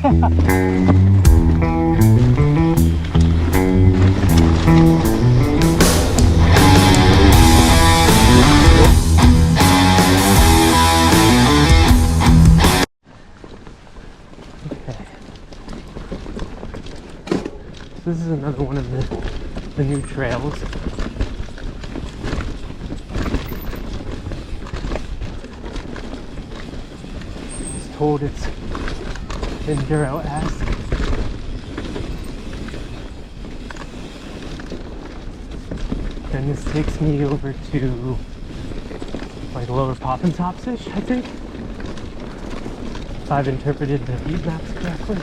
This is another one of the new trails. It's told it's enduro-esque. And this takes me over to like Lower Poppin'-Tops-ish, I think. If I've interpreted the heat maps correctly.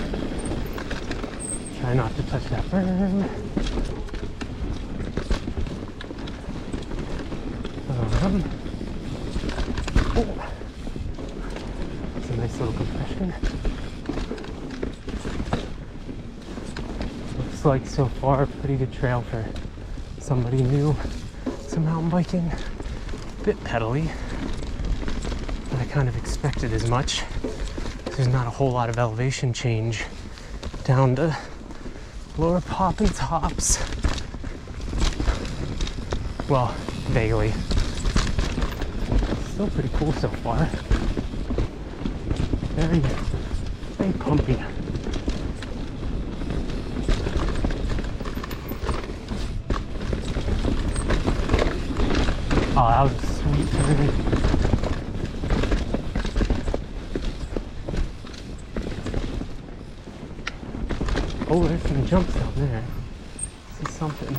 Try not to touch that berm. Oh. It's a nice little compression. Looks like so far a pretty good trail for somebody new. Some mountain biking. A bit pedally. But I kind of expected as much. There's not a whole lot of elevation change down to Lower Poppin'-Tops. Well, vaguely. Still pretty cool so far. Very, very pumpy. Oh, that was a sweet turn. Oh, there's some jumps down there. See something.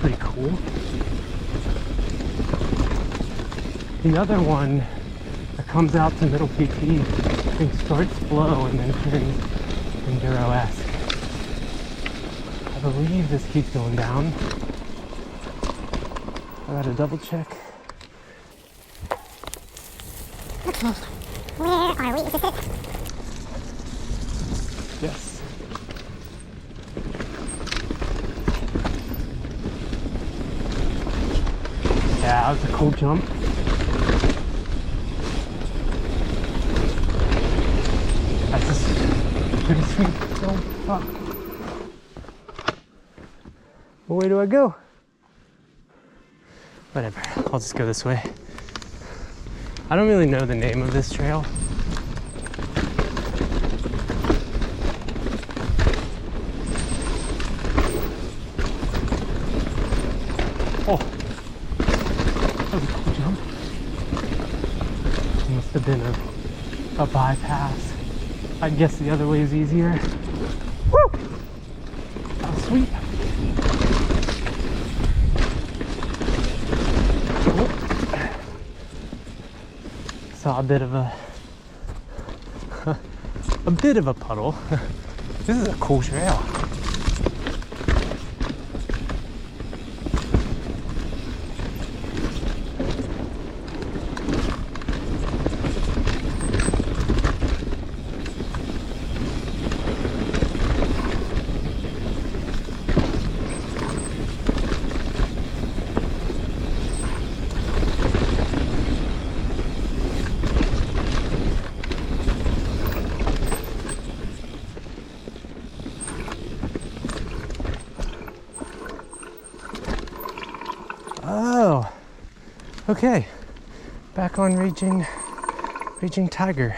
Pretty cool. The other one that comes out to Middle PT, I think starts slow and then turns enduro-esque. I believe this keeps going down. I gotta double check. Where are we? Is this it? Yes. Yeah, that was a cool jump. That's a pretty sweet jump. Oh. Well, where do I go? Whatever, I'll just go this way. I don't really know the name of this trail. Oh, that was a cool jump. Must have been a bypass. I guess the other way is easier. Woo! That was sweet. Saw a bit of a puddle. This is a cool trail. Oh, okay, back on Raging Tiger.